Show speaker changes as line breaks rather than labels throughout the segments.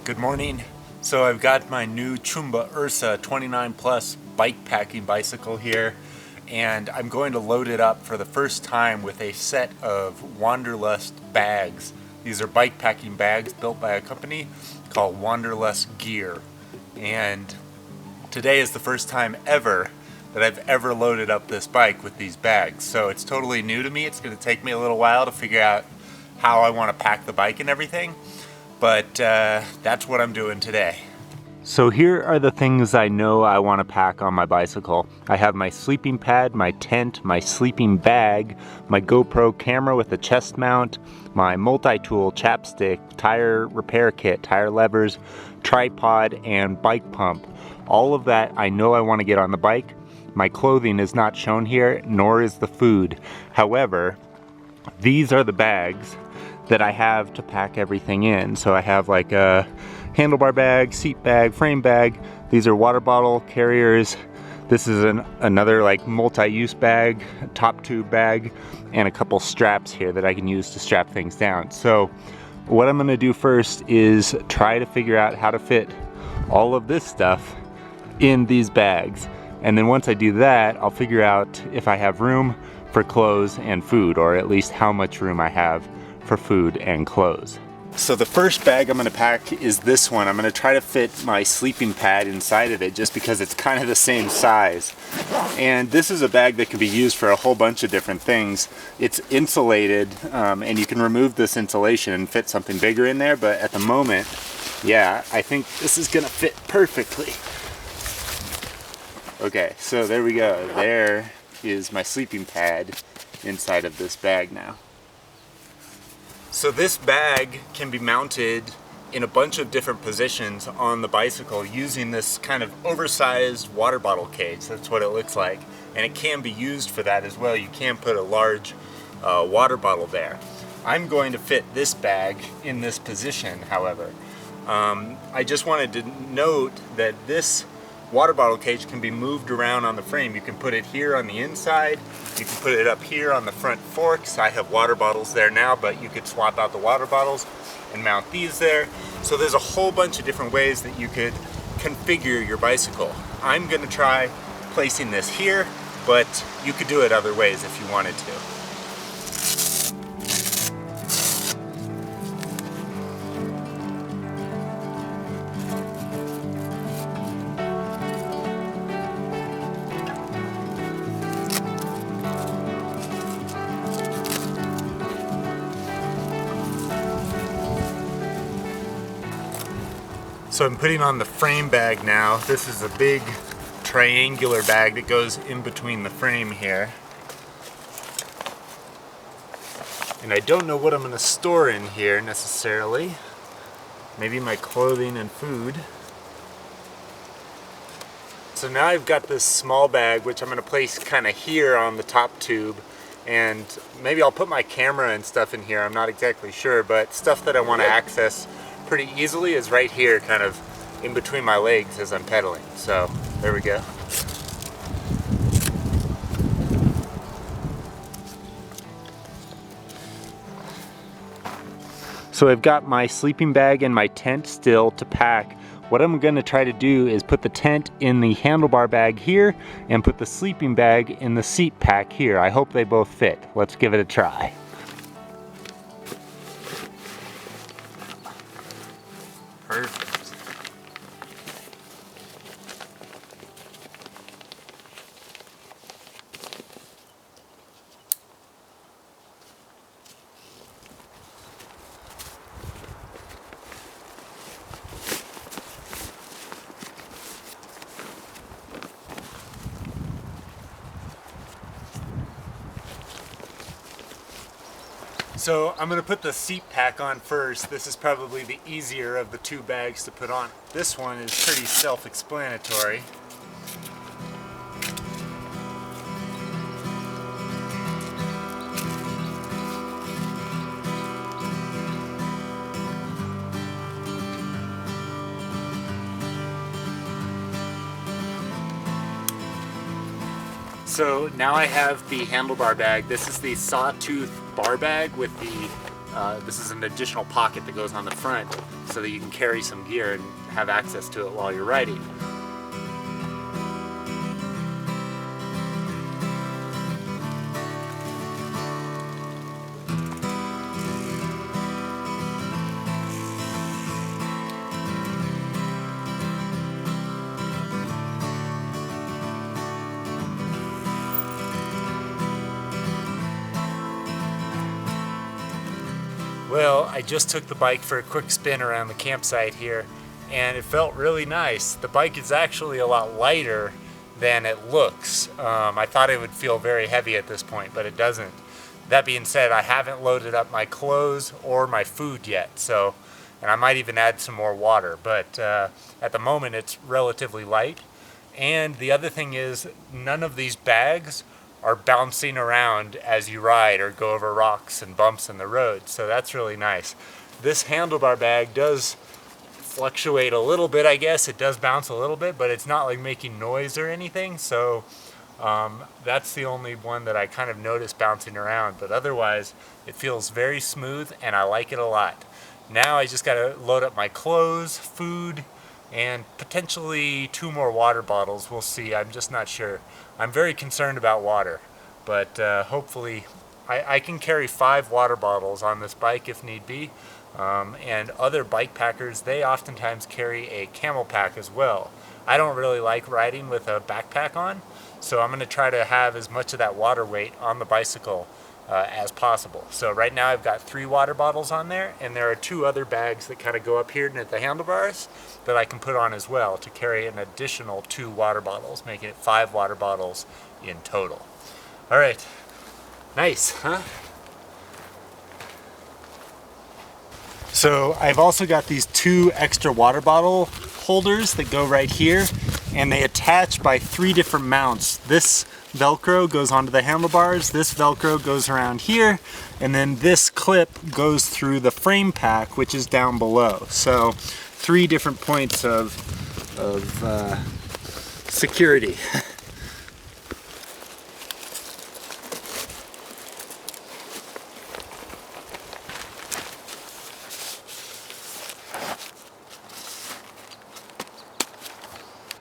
Good morning. So I've got my new Chumba Ursa 29 plus bikepacking bicycle here, and I'm going to load it up for the first time with a set of Wanderlust bags. These are bikepacking bags built by a company called Wanderlust Gear, and today is the first time ever that I've ever loaded up this bike with these bags. So it's totally new to me. It's going to take me a little while to figure out how I want to pack the bike and everything. But that's what I'm doing today. So here are the things I know I want to pack on my bicycle. I have my sleeping pad, my tent, my sleeping bag, my GoPro camera with a chest mount, my multi-tool chapstick, tire repair kit, tire levers, tripod, and bike pump. All of that I know I want to get on the bike. My clothing is not shown here, nor is the food. However, these are the bags that I have to pack everything in. So I have like a handlebar bag, seat bag, frame bag. These are water bottle carriers. This is another like multi-use bag, top tube bag, and a couple straps here that I can use to strap things down. So what I'm gonna do first is try to figure out how to fit all of this stuff in these bags. And then once I do that, I'll figure out if I have room for clothes and food, or at least how much room I have for food and clothes. So the first bag I'm going to pack is this one. I'm going to try to fit my sleeping pad inside of it just because it's kind of the same size. And this is a bag that can be used for a whole bunch of different things. It's insulated, and you can remove this insulation and fit something bigger in there, but at the moment, yeah, I think this is going to fit perfectly. Okay, so there we go. There is my sleeping pad inside of this bag now. So this bag can be mounted in a bunch of different positions on the bicycle using this kind of oversized water bottle cage. That's what it looks like. And it can be used for that as well. You can put a large water bottle there. I'm going to fit this bag in this position, however. I just wanted to note that this water bottle cage can be moved around on the frame. You can put it here on the inside, you can put it up here on the front forks. I have water bottles there now, but you could swap out the water bottles and mount these there. So there's a whole bunch of different ways that you could configure your bicycle. I'm gonna try placing this here, but you could do it other ways if you wanted to. So I'm putting on the frame bag now. This is a big triangular bag that goes in between the frame here. And I don't know what I'm gonna store in here necessarily. Maybe my clothing and food. So now I've got this small bag, which I'm gonna place kind of here on the top tube. And maybe I'll put my camera and stuff in here. I'm not exactly sure, but stuff that I wanna access pretty easily is right here, kind of in between my legs as I'm pedaling. So there we go. So I've got my sleeping bag and my tent still to pack. What I'm going to try to do is put the tent in the handlebar bag here and put the sleeping bag in the seat pack here. I hope they both fit. Let's give it a try. Perfect. So I'm going to put the seat pack on first. This is probably the easier of the two bags to put on. This one is pretty self-explanatory. So now I have the handlebar bag. This is the Sawtooth bar bag with the This is an additional pocket that goes on the front so that you can carry some gear and have access to it while you're riding. Well, I just took the bike for a quick spin around the campsite here, and it felt really nice. The bike is actually a lot lighter than it looks. I thought it would feel very heavy at this point, but it doesn't. That being said, I haven't loaded up my clothes or my food yet, and I might even add some more water, but at the moment it's relatively light. And the other thing is, none of these bags are bouncing around as you ride or go over rocks and bumps in the road, so that's really nice. This handlebar bag does fluctuate a little bit, I guess. It does bounce a little bit, but it's not like making noise or anything, so that's the only one that I kind of noticed bouncing around, but otherwise it feels very smooth and I like it a lot. Now I just gotta load up my clothes, food, and potentially 2 more water bottles. We'll see. I'm just not sure. I'm very concerned about water, but hopefully I can carry 5 water bottles on this bike if need be. And other bike packers, they oftentimes carry a camel pack as well. I don't really like riding with a backpack on, so I'm going to try to have as much of that water weight on the bicycle as possible. So right now I've got 3 water bottles on there, and there are 2 other bags that kind of go up here at the handlebars that I can put on as well to carry an additional 2 water bottles, making it 5 water bottles in total. All right, nice, huh? So I've also got these 2 extra water bottle holders that go right here, and they attach by 3 different mounts. This Velcro goes onto the handlebars, this Velcro goes around here, and then this clip goes through the frame pack, which is down below. So 3 different points of security.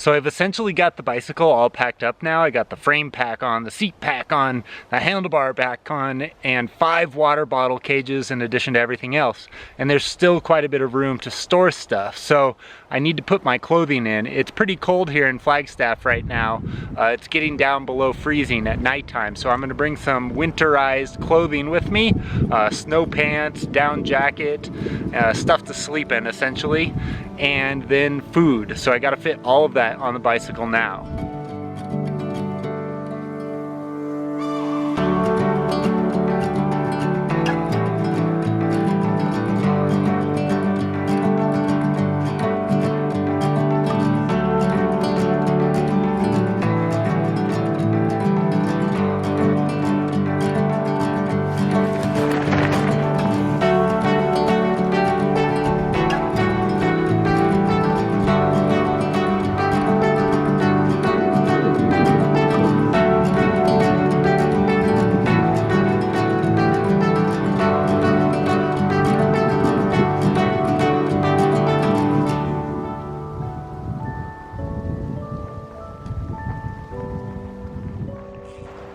So I've essentially got the bicycle all packed up now. I got the frame pack on, the seat pack on, the handlebar pack on, and 5 water bottle cages in addition to everything else. And there's still quite a bit of room to store stuff. So I need to put my clothing in. It's pretty cold here in Flagstaff right now. It's getting down below freezing at nighttime. So I'm gonna bring some winterized clothing with me, snow pants, down jacket, stuff to sleep in essentially, and then food. So I gotta fit all of that on the bicycle now.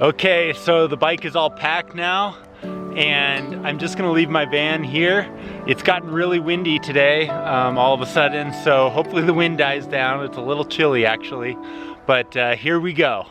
Okay, so the bike is all packed now, and I'm just gonna leave my van here. It's gotten really windy today, all of a sudden, so hopefully the wind dies down. It's a little chilly actually, but here we go.